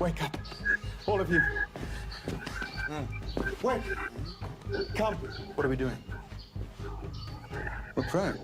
Wake up. All of you. Wake. Come. What are we doing? We're praying.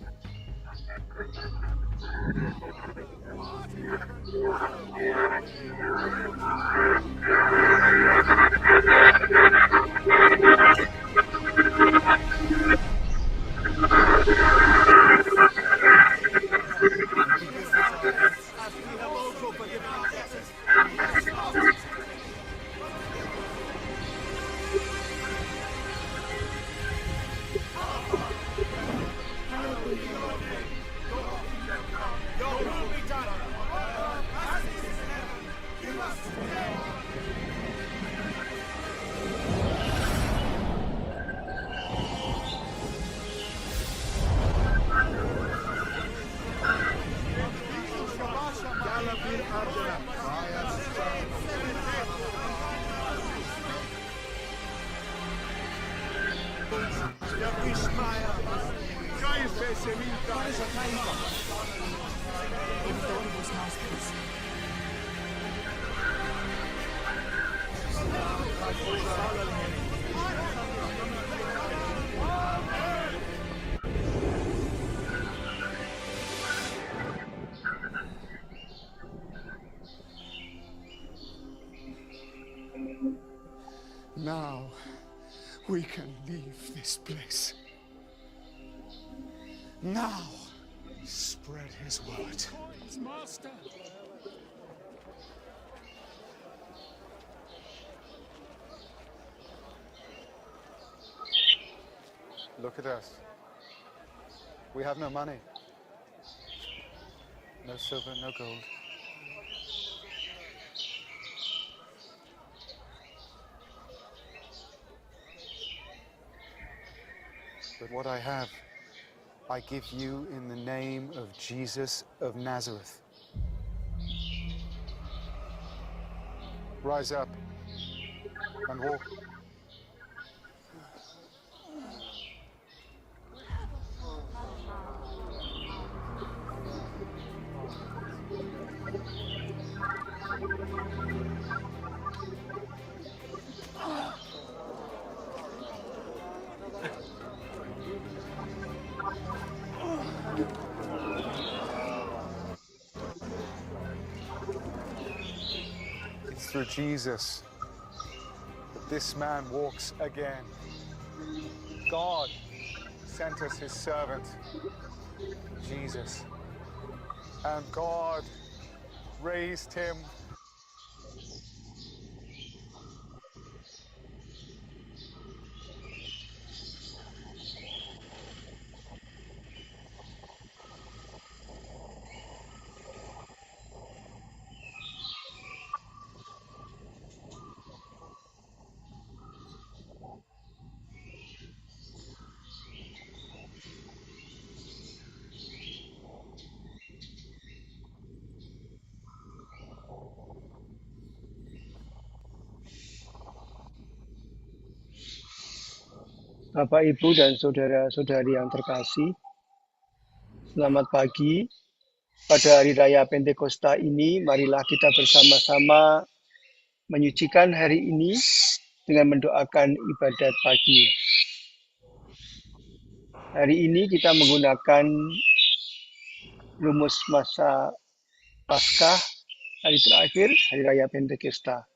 Now we can leave this place. Now spread his word. Master. Look at us. We have no money. No silver, no gold. But what I have, I give you in the name of Jesus of Nazareth. Rise up and walk. It's through Jesus that this man walks again. God sent us his servant, Jesus, and God raised him. Bapak, Ibu, dan saudara-saudari yang terkasih, selamat pagi. Pada hari raya Pentakosta ini, marilah kita bersama-sama menyucikan hari ini dengan mendoakan ibadat pagi. Hari ini kita menggunakan rumus masa Paskah, hari terakhir, hari raya Pentakosta.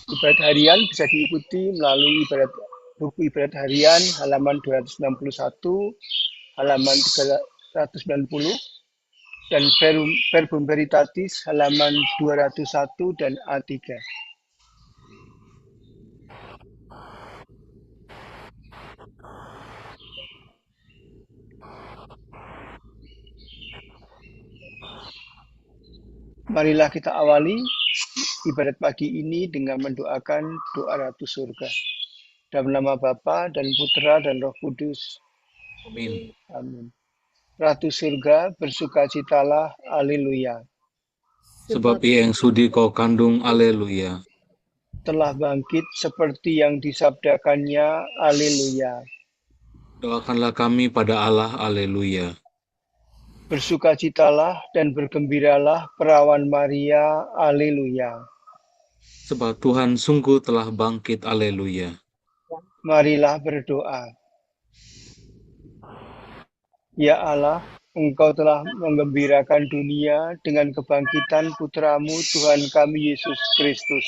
Ibadat harian bisa diikuti melalui buku ibadat harian halaman 261, halaman 390, dan Verbum Veritatis halaman 201 dan A3. Marilah kita awali ibadat pagi ini dengan mendoakan doa Ratu Surga. Dalam nama Bapa dan Putra dan Roh Kudus. Amin. Amin. Ratu Surga, bersukacitalah, haleluya. Sebab ia yang sudi kau kandung, haleluya. Telah bangkit seperti yang disabdakannya, haleluya. Doakanlah kami pada Allah, haleluya. Bersukacitalah dan bergembiralah perawan Maria, haleluya. Sebab Tuhan sungguh telah bangkit, haleluya. Marilah berdoa. Ya Allah, Engkau telah menggembirakan dunia dengan kebangkitan Putramu Tuhan kami Yesus Kristus.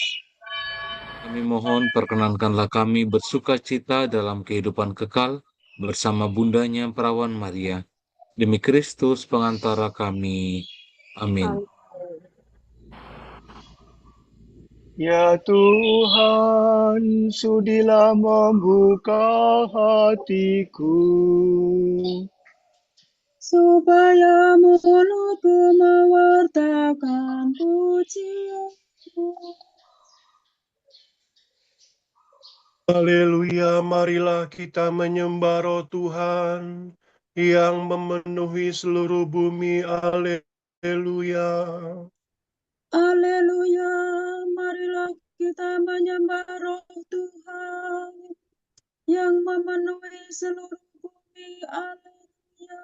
Kami mohon perkenankanlah kami bersukacita dalam kehidupan kekal bersama bundanya perawan Maria. Demi Kristus pengantara kami. Amin. Ya Tuhan, sudilah membuka hatiku, supaya mulutku mewartakan pujian-Mu. Haleluya, marilah kita menyembah Roh Tuhan yang memenuhi seluruh bumi. Haleluya. Haleluya, marilah kita menyembah Roh Tuhan yang memenuhi seluruh bumi. Haleluya.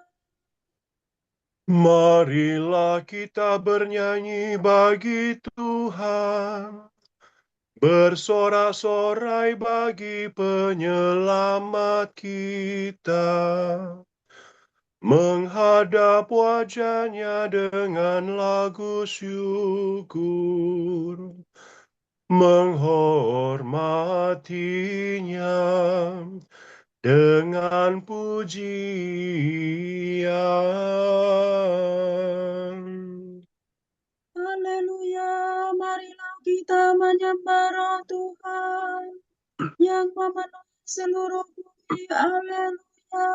Marilah kita bernyanyi bagi Tuhan, bersorak-sorai bagi penyelamat kita, menghadap wajah-Nya dengan lagu syukur, menghormatinya dengan pujian. Haleluya, marilah kita menyembah Roh Tuhan yang memenuhi seluruh bumi. Haleluya.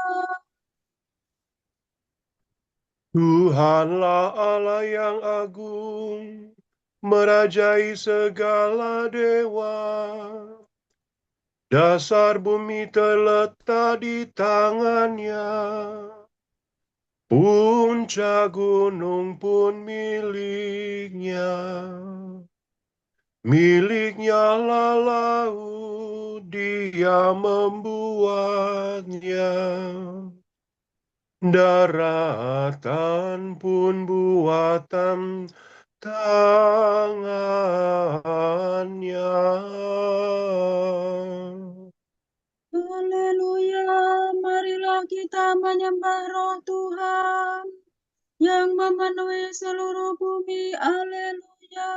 Tuhanlah Allah yang agung, merajai segala dewa. Dasar bumi terletak di tangan-Nya, puncak gunung pun milik-Nya. Milik-Nya lah laut, Dia membuatnya. Daratan pun buatan tangan-Nya. Haleluya, marilah kita menyembah Roh Tuhan yang memenuhi seluruh bumi. Haleluya.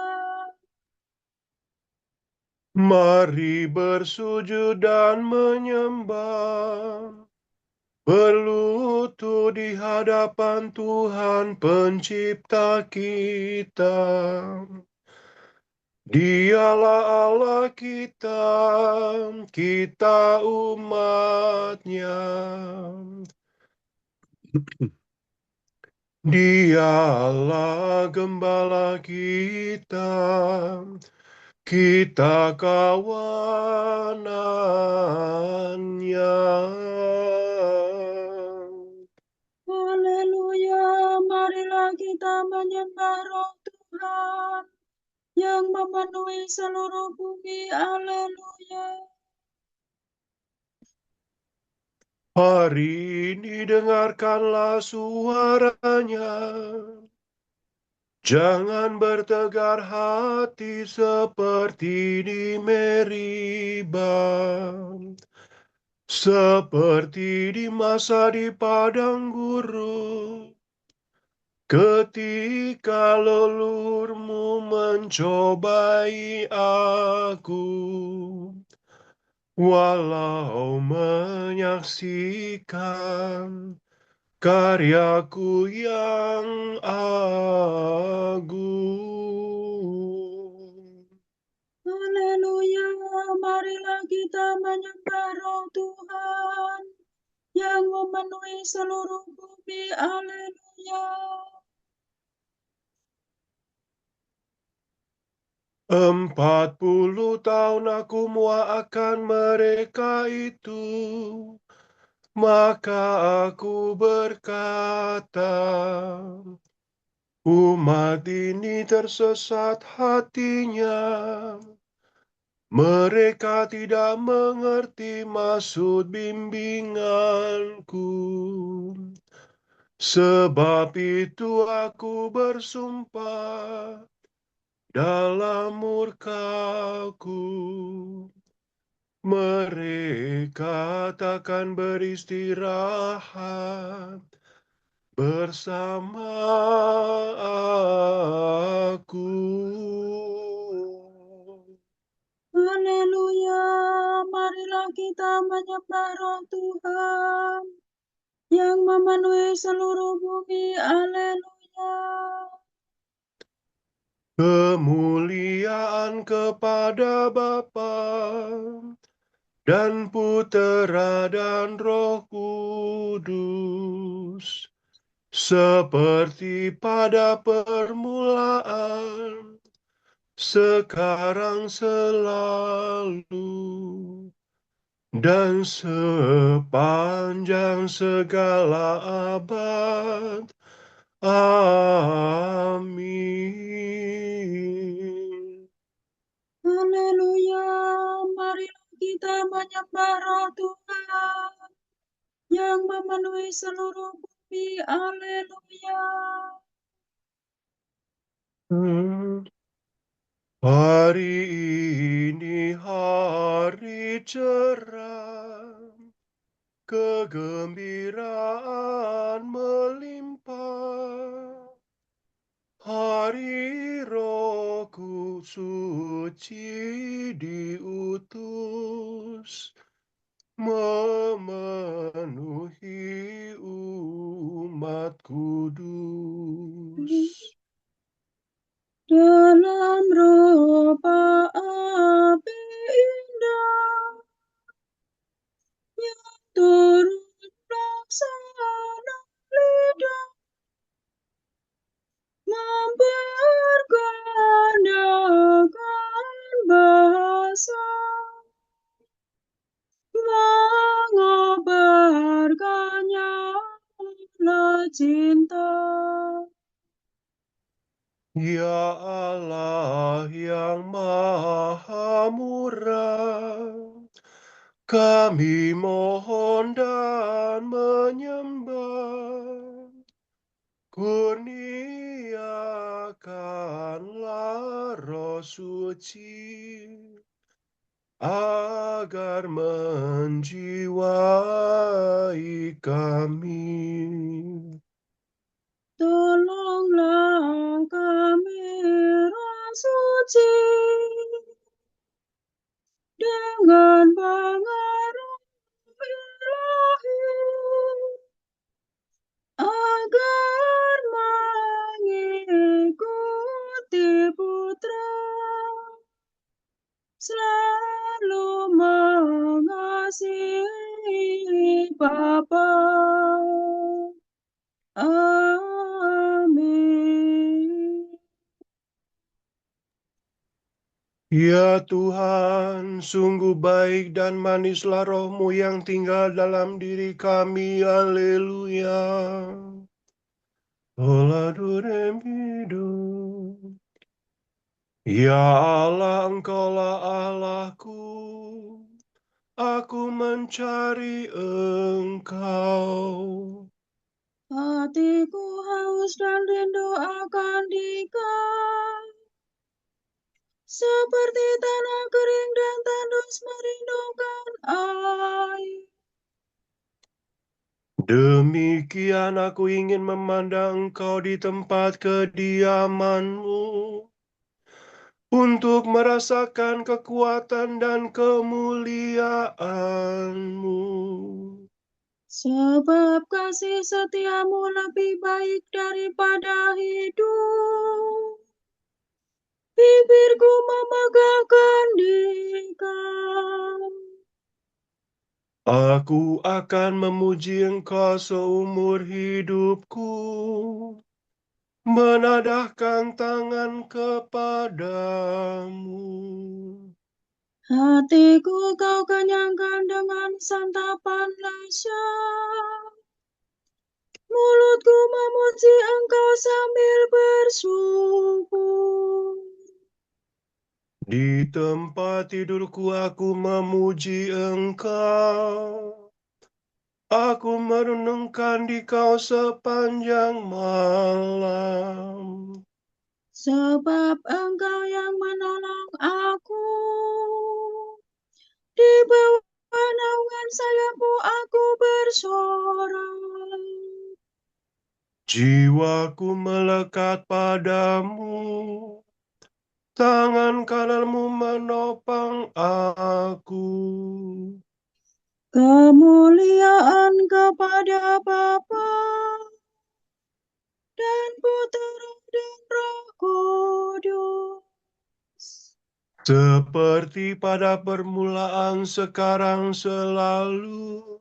Mari bersujud dan menyembah, berlutut di hadapan Tuhan Pencipta kita. Dialah Allah kita, kita umat-Nya. Dialah gembala kita, kita kawanan-Nya. Haleluya, marilah kita menyembah Roh Tuhan yang memenuhi seluruh bumi. Haleluya. Hari ini dengarkanlah suara-Nya. Jangan bertegar hati seperti di Meribah, seperti di masa di padang gurun, ketika leluhurmu mencobai aku, walau menyaksikan karyaku yang agung. Haleluya, marilah kita menyembah Roh Tuhan yang memenuhi seluruh bumi. Haleluya. 40 tahun aku muakkan mereka itu, maka aku berkata, umat ini tersesat hatinya, mereka tidak mengerti maksud bimbinganku. Sebab itu aku bersumpah dalam murkaku, mereka takkan beristirahat bersama aku. Haleluya, marilah kita menyembah Roh Tuhan yang memenuhi seluruh bumi. Haleluya. Kemuliaan kepada Bapa dan Putera dan Roh Kudus, seperti pada permulaan, sekarang selalu, dan sepanjang segala abad. Amin. Haleluya, marilah kita menyembah Roh Tuhan yang memenuhi seluruh bumi. Haleluya. Hari ini hari cerah, kegembiraan melimpah. Hari Rohku suci diutus, memenuhi umat kudus. Dalam roh api indah yang turut laksana lidah mempergandakan bahasa, mengabarkannya oleh cinta. Ya Allah yang Maha Murah, kami mohon dan menyembah. Kurniakanlah Roh Suci agar menjiwai kami. Tolonglah kami, Roh Suci, dengan pengaruh ilahi, agar mengikuti Putra, selalu mengasihi Bapa. Amin. Ya Tuhan, sungguh baik dan manislah Roh-Mu yang tinggal dalam diri kami. Haleluya. Ola duremido. Ya Allah, Engkaulah Allahku. Aku mencari Engkau. Hatiku haus dan rindu akan Dikau, seperti tanah kering dan tandus merindukan air. Demikian aku ingin memandang Engkau di tempat kediaman-Mu, untuk merasakan kekuatan dan kemuliaan-Mu. Sebab kasih setiamu lebih baik daripada hidup. Bibirku memegahkan Dikau. Aku akan memuji Engkau seumur hidupku, menadahkan tangan kepadamu. Hatiku kau kenyangkan dengan santapan lezat. Mulutku memuji Engkau sambil bersyukur. Di tempat tidurku aku memuji Engkau. Aku merenungkan di Kau sepanjang malam. Sebab Engkau yang menolong aku. Di bawah naungan sayap-Mu aku bersorak. Jiwaku melekat padamu, tangan kanan-Mu menopang aku. Kemuliaan kepada Bapa dan Putera dan Roh Kudus. Seperti pada permulaan, sekarang, selalu,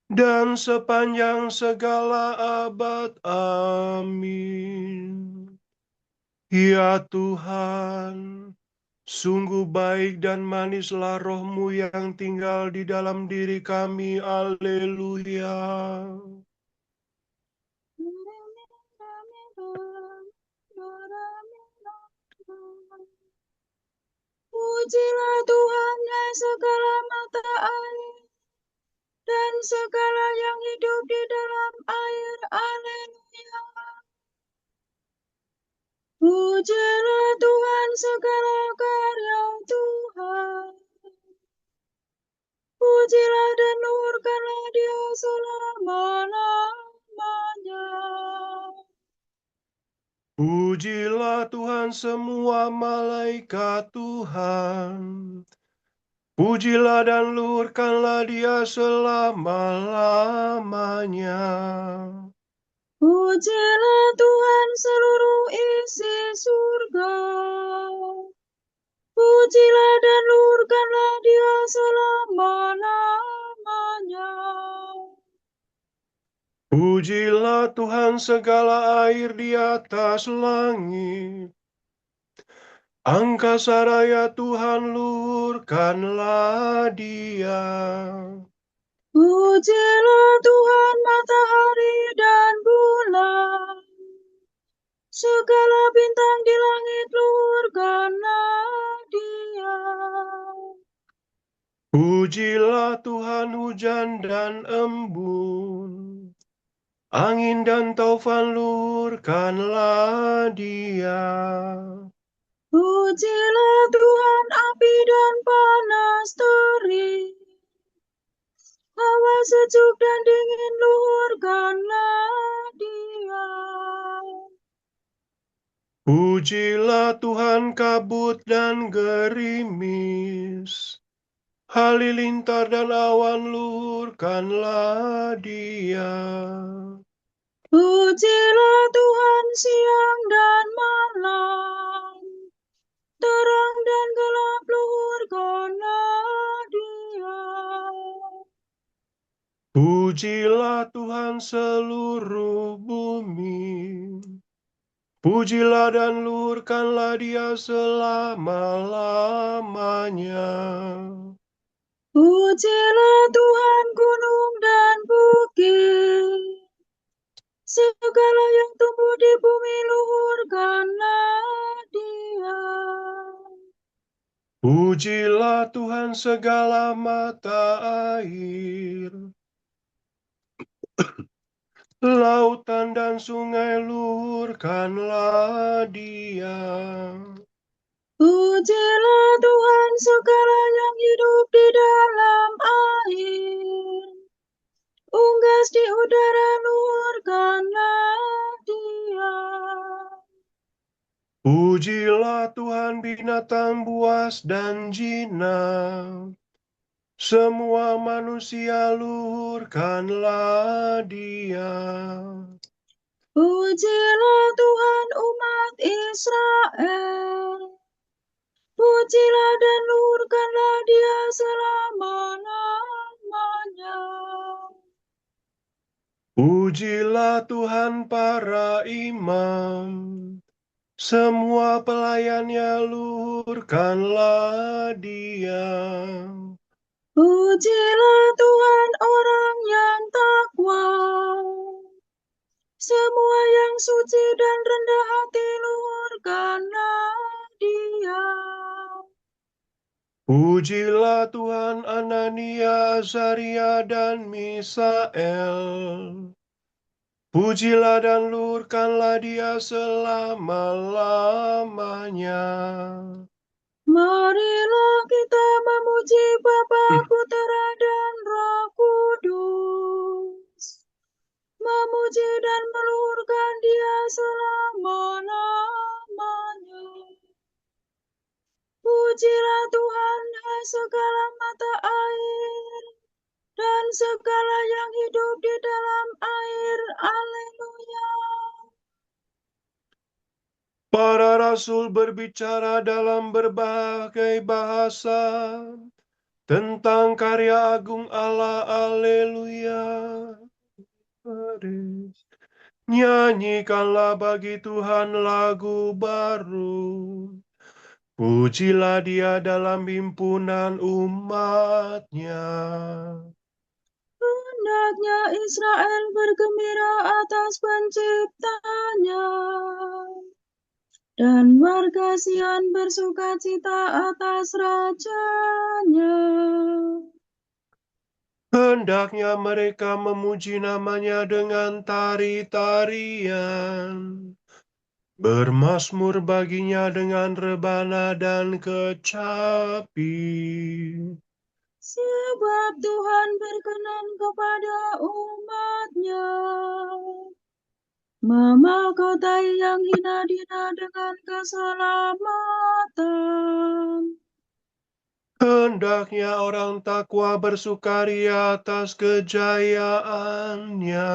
dan sepanjang segala abad. Amin. Ya Tuhan, sungguh baik dan manislah Roh-Mu yang tinggal di dalam diri kami. Haleluya. Pujilah Tuhan yang segala mata air dan segala yang hidup di dalam air. Haleluya. Pujilah Tuhan segala karya Tuhan. Pujilah dan luhurkanlah Dia selama-lamanya. Pujilah Tuhan semua malaikat Tuhan. Pujilah dan luhurkanlah Dia selama-lamanya. Pujilah Tuhan seluruh isi surga. Pujilah dan luhurkanlah Dia selama-lamanya. Pujilah Tuhan segala air di atas langit. Angkasa raya Tuhan, luhurkanlah Dia. Pujilah Tuhan matahari dan bulan. Segala bintang di langit luhurkanlah Dia. Pujilah Tuhan hujan dan embun. Angin dan taufan, luhurkanlah Dia. Pujilah Tuhan api dan panas terik. Hawa sejuk dan dingin, luhurkanlah Dia. Pujilah Tuhan kabut dan gerimis. Halilintar dan awan, luhurkanlah Dia. Pujilah Tuhan siang dan malam. Terang dan gelap, luhurkanlah Dia. Pujilah Tuhan seluruh bumi. Pujilah dan luhurkanlah Dia selama-lamanya. Pujilah Tuhan gunung dan bukit. Segala yang tumbuh di bumi, luhurkanlah Dia. Pujilah Tuhan segala mata air. Lautan dan sungai, luhurkanlah Dia. Pujilah Tuhan segala yang hidup di dalam air. Unggas di udara, luhurkanlah Dia. Pujilah Tuhan binatang buas dan jinak. Semua manusia, luhurkanlah Dia. Pujilah Tuhan umat Israel. Pujilah dan luhurkanlah Dia selama-lamanya. Pujilah Tuhan para imam. Semua pelayannya, luhurkanlah Dia. Pujilah Tuhan orang yang takwa. Semua yang suci dan rendah hati, luhurkanlah Dia. Pujilah Tuhan Anania, Azaria, dan Misael. Pujilah dan luhurkanlah Dia selama-lamanya. Marilah kita memuji Bapa, Putera, dan Roh Kudus. Memuji dan meluhurkan Dia selama-lamanya. Pujilah Tuhan, hai segala mata air, dan segala yang hidup di dalam air. Haleluya. Para rasul berbicara dalam berbagai bahasa tentang karya agung Allah. Haleluya. Nyanyikanlah bagi Tuhan lagu baru. Pujilah Dia dalam himpunan umat-Nya. Hendaknya Israel bergembira atas penciptanya, dan warga Sion bersukacita atas rajanya. Hendaknya mereka memuji namanya dengan tari-tarian, bermazmur baginya dengan rebana dan kecapi. Sebab Tuhan berkenan kepada umat-Nya, memahkotai yang hina-dina dengan keselamatan. Hendaknya orang takwa bersukaria atas kejayaannya,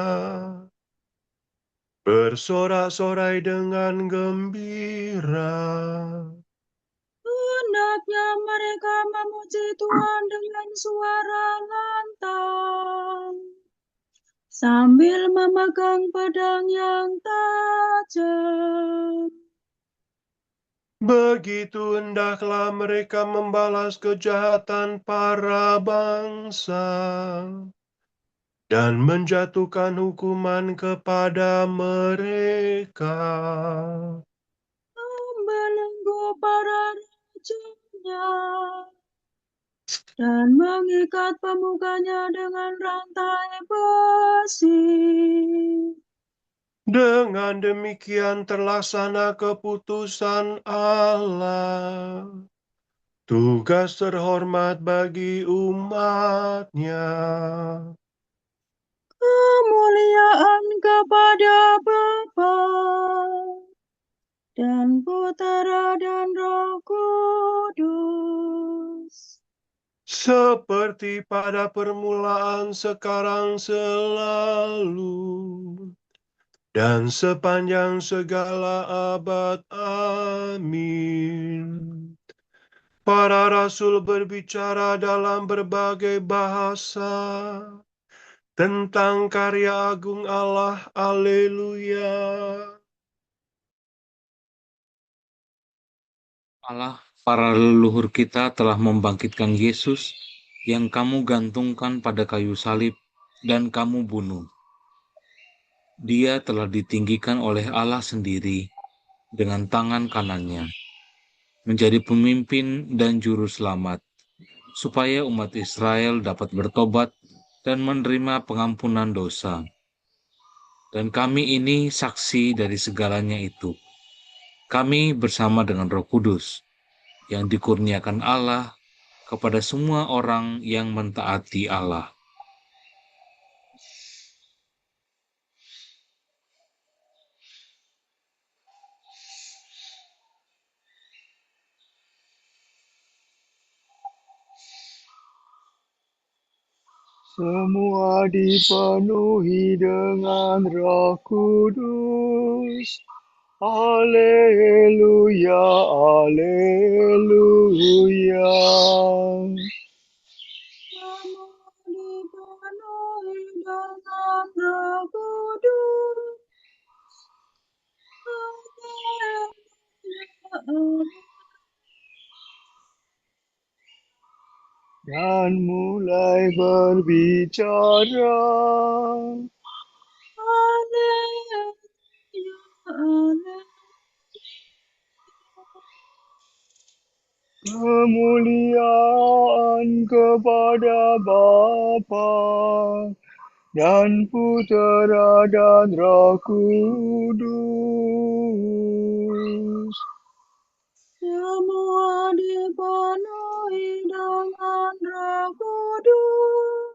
bersorak-sorai dengan gembira. Hendaknya mereka memuji Tuhan dengan suara lantang, sambil memegang pedang yang tajam. Begitu hendaklah mereka membalas kejahatan para bangsa dan menjatuhkan hukuman kepada mereka. Membelenggu para rajanya, dan mengikat pemukanya dengan rantai besi. Dengan demikian terlaksana keputusan Allah, tugas terhormat bagi umat-Nya. Kemuliaan kepada Bapa dan Putera dan Roh Kudus, Seperti pada permulaan, sekarang, selalu, dan sepanjang segala abad. Amin. Para rasul berbicara dalam berbagai bahasa tentang karya agung Allah. Haleluya. Allah, para leluhur kita telah membangkitkan Yesus yang kamu gantungkan pada kayu salib dan kamu bunuh. Dia telah ditinggikan oleh Allah sendiri dengan tangan kanannya, menjadi pemimpin dan juru selamat, supaya umat Israel dapat bertobat dan menerima pengampunan dosa. Dan kami ini saksi dari segalanya itu. Kami bersama dengan Roh Kudus yang dikurniakan Allah kepada semua orang yang mentaati Allah. Semua dipenuhi dengan Roh Kudus. Haleluya, haleluya. semua dipenuhi dengan Roh Kudus. Haleluya. Dan mulai berbicara. Haleluya. Kemuliaan kepada Bapa dan Putera dan Roh Kudus. Semua dipenuhi dengan Roh Kudus.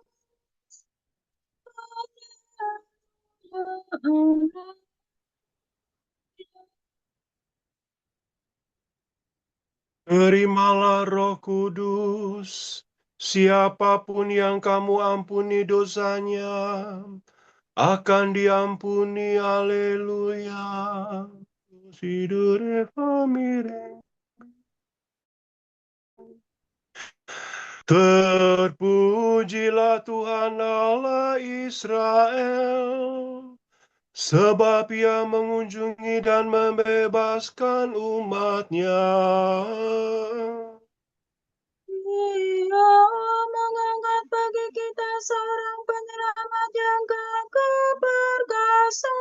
Terimalah Roh Kudus. Siapapun yang kamu ampuni dosanya, akan diampuni. Haleluya. Sidere famire. Terpujilah Tuhan Allah Israel, sebab Ia mengunjungi dan membebaskan umat-Nya. Ia mengangkat bagi kita seorang penyelamat yang gagah perkasa,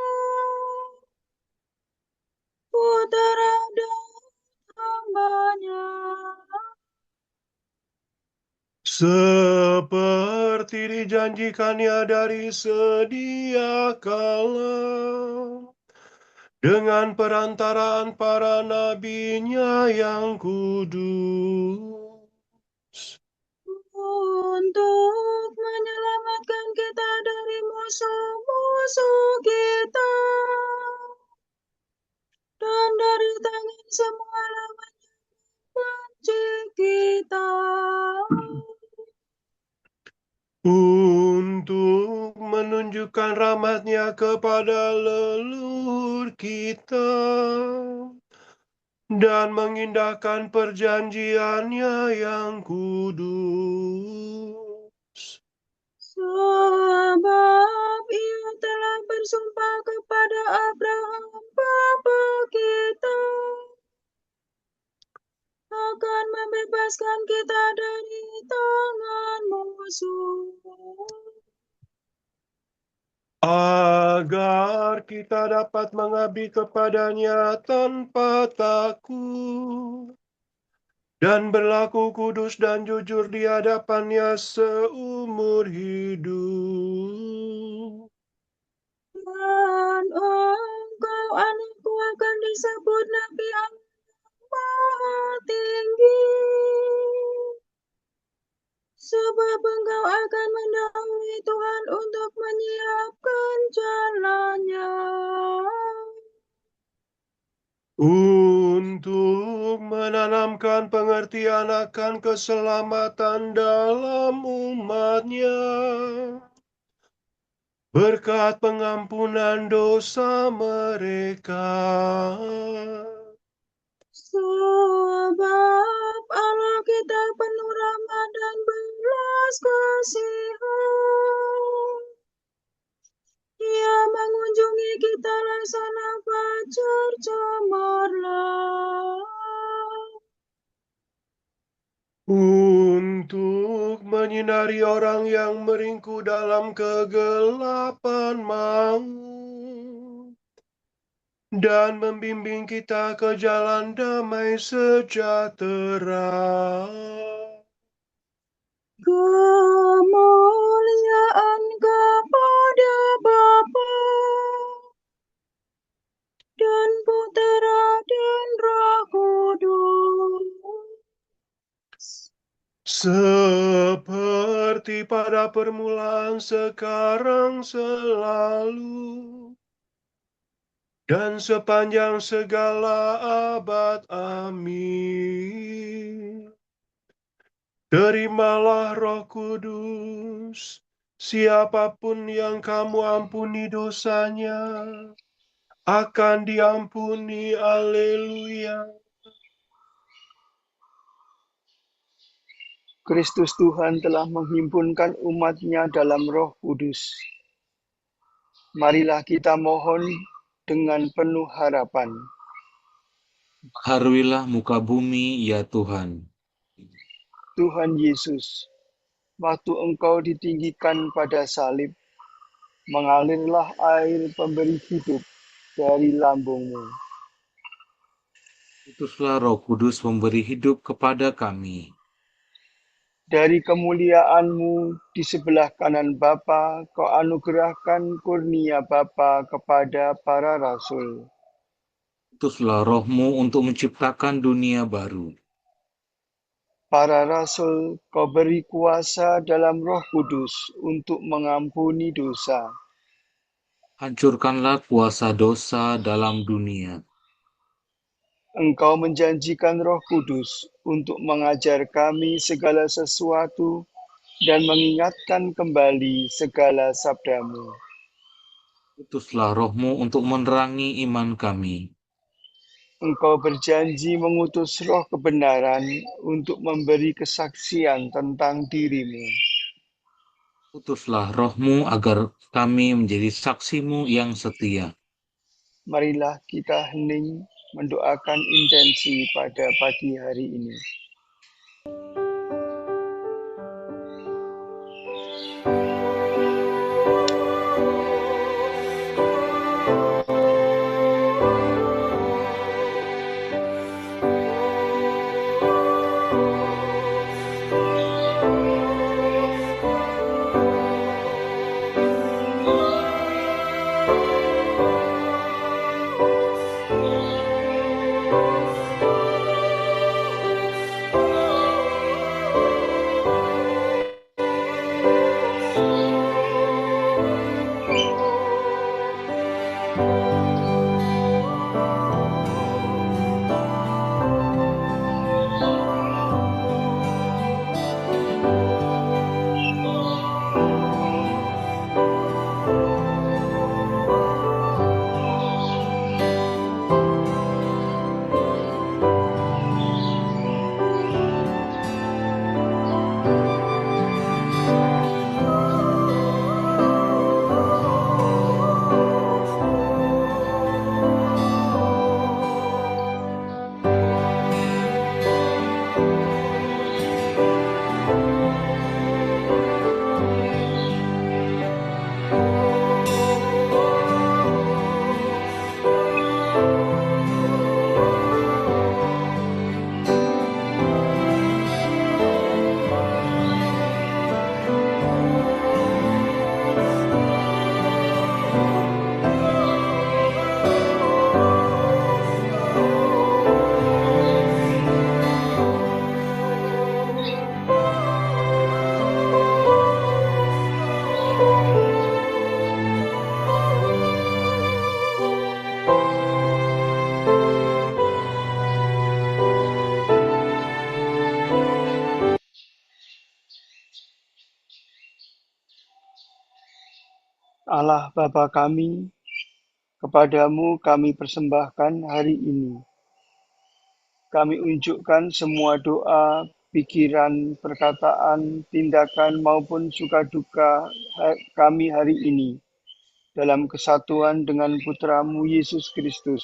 Putera Daud hamba-Nya. Seperti dijanjikannya dari sedia kala, dengan perantaraan para nabi-Nya yang kudus. Untuk menyelamatkan kita dari musuh-musuh kita dan dari tangan semua lawan yang membenci kita, Untuk menunjukkan rahmat-Nya kepada leluhur kita dan mengindahkan perjanjian-Nya yang kudus. sebab Ia telah bersumpah kepada Abraham bapa kita akan membebaskan kita dari tangan musuh, agar kita dapat mengabdi kepada-Nya tanpa takut dan berlaku kudus dan jujur di hadapan-Nya seumur hidup. dan engkau anakku akan disebut Nabi Allah Maha Tinggi, sebab engkau akan mendahului Tuhan untuk menyiapkan jalannya, Untuk menanamkan pengertian akan keselamatan dalam umat-Nya, berkat pengampunan dosa mereka. sebab Allah kita penuh rahmat dan belas kasihan. Ia mengunjungi kita laksana fajar cemerlang, Untuk menyinari orang yang meringkuk dalam kegelapan maut, dan membimbing kita ke jalan damai sejahtera. kemuliaan kepada Bapa dan Putera dan Roh Kudus, Seperti pada permulaan, sekarang, selalu, dan sepanjang segala abad. Amin. Terimalah Roh Kudus. Siapapun yang kamu ampuni dosanya, akan diampuni. Haleluya. Kristus Tuhan telah menghimpunkan umat-Nya dalam Roh Kudus. Marilah kita mohon dengan penuh harapan. Haruilah muka bumi, ya Tuhan. Tuhan Yesus, waktu Engkau ditinggikan pada salib, mengalirlah air pemberi hidup dari lambungmu. Utuslah Roh Kudus memberi hidup kepada kami. Dari kemuliaan-Mu di sebelah kanan Bapa, Kau anugerahkan kurnia Bapa kepada para rasul. Utuslah Roh-Mu untuk menciptakan dunia baru. Para rasul Kau beri kuasa dalam Roh Kudus untuk mengampuni dosa. Hancurkanlah kuasa dosa dalam dunia. Engkau menjanjikan Roh Kudus untuk mengajar kami segala sesuatu dan mengingatkan kembali segala sabda-Mu. Utuslah Roh-Mu untuk menerangi iman kami. Engkau berjanji mengutus Roh kebenaran untuk memberi kesaksian tentang diri-Mu. Utuslah Roh-Mu agar kami menjadi saksi-Mu yang setia. Marilah kita hening mendoakan intensi pada pagi hari ini. Allah Bapa kami, kepadamu kami persembahkan hari ini. Kami unjukkan semua doa, pikiran, perkataan, tindakan maupun suka duka kami hari ini dalam kesatuan dengan Putramu Yesus Kristus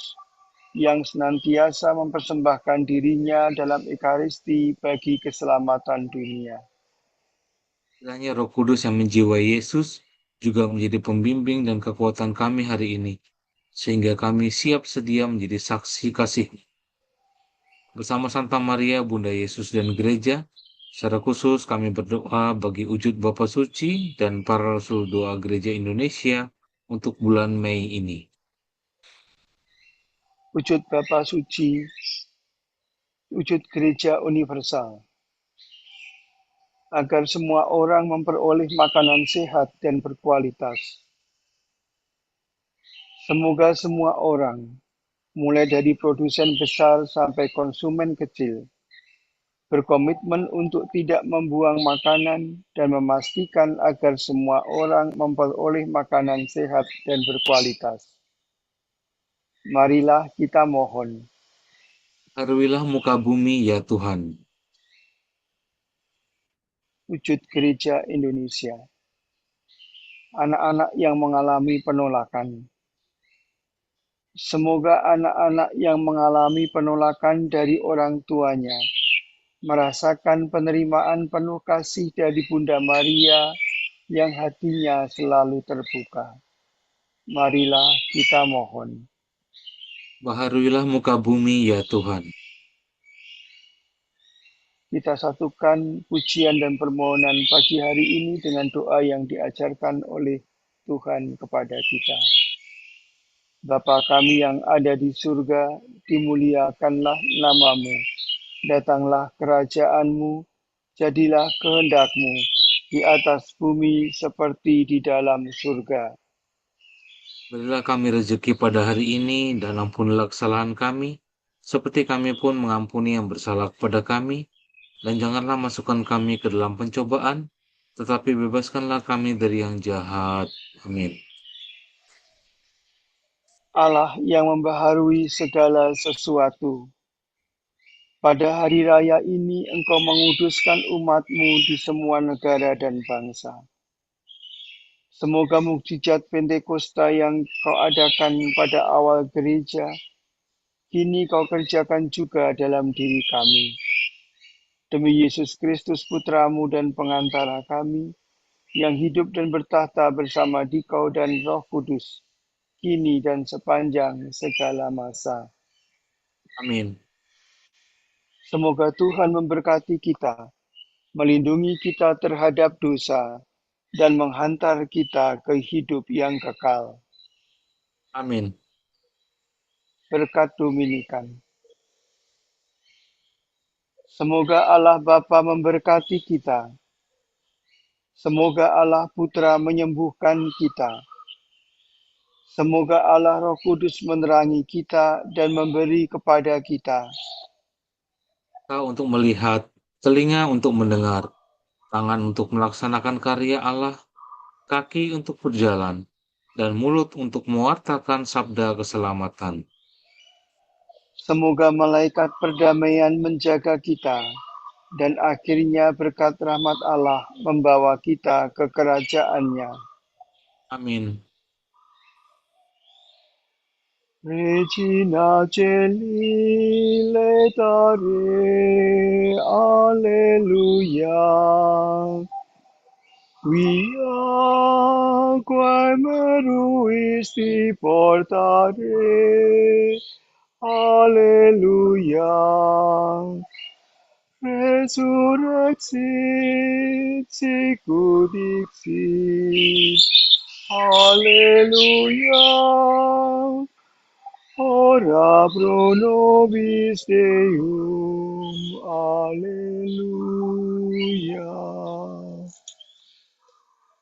yang senantiasa mempersembahkan dirinya dalam Ekaristi bagi keselamatan dunia. Kiranya Roh Kudus yang menjiwai Yesus juga menjadi pembimbing dan kekuatan kami hari ini, sehingga kami siap sedia menjadi saksi kasih. Bersama Santa Maria, Bunda Yesus dan Gereja, secara khusus kami berdoa bagi wujud Bapa Suci dan para Rasul Doa Gereja Indonesia untuk bulan Mei ini. Wujud Bapa Suci, wujud Gereja Universal, agar semua orang memperoleh makanan sehat dan berkualitas. Semoga semua orang, mulai dari produsen besar sampai konsumen kecil, berkomitmen untuk tidak membuang makanan dan memastikan agar semua orang memperoleh makanan sehat dan berkualitas. Marilah kita mohon. Haruilah muka bumi ya Tuhan. Wujud Gereja Indonesia. Anak-anak yang mengalami penolakan. Semoga anak-anak yang mengalami penolakan dari orang tuanya merasakan penerimaan penuh kasih dari Bunda Maria yang hatinya selalu terbuka. Marilah kita mohon. Baharuilah muka bumi, ya Tuhan. Kita satukan pujian dan permohonan pagi hari ini dengan doa yang diajarkan oleh Tuhan kepada kita. Bapa kami yang ada di surga, dimuliakanlah namamu. Datanglah kerajaan-Mu, jadilah kehendak-Mu di atas bumi seperti di dalam surga. Berilah kami rezeki pada hari ini, dan ampunilah kesalahan kami, seperti kami pun mengampuni yang bersalah kepada kami. Dan janganlah masukkan kami ke dalam pencobaan, tetapi bebaskanlah kami dari yang jahat. Amin. Allah yang membaharui segala sesuatu. Pada hari raya ini Engkau menguduskan umat-Mu di semua negara dan bangsa. Semoga mukjizat Pentakosta yang Kau adakan pada awal gereja, kini Kau kerjakan juga dalam diri kami. Demi Yesus Kristus Putra-Mu dan pengantara kami, yang hidup dan bertahta bersama Dikau dan Roh Kudus, kini dan sepanjang segala masa. Amin. Semoga Tuhan memberkati kita, melindungi kita terhadap dosa, dan menghantar kita ke hidup yang kekal. Amin. Berkat Dominikan. Semoga Allah Bapa memberkati kita. Semoga Allah Putra menyembuhkan kita. Semoga Allah Roh Kudus menerangi kita dan memberi kepada kita Mata untuk melihat, telinga untuk mendengar, tangan untuk melaksanakan karya Allah, kaki untuk berjalan, dan mulut untuk mewartakan sabda keselamatan. Semoga malaikat perdamaian menjaga kita, dan akhirnya berkat rahmat Allah membawa kita ke kerajaan-Nya. Amin. Regina Celi letare, alleluia. Quia quae meruisti portare, alleluia. Resurrexit sicut dixit, alleluia. Ora pro nobis Deum, alleluia.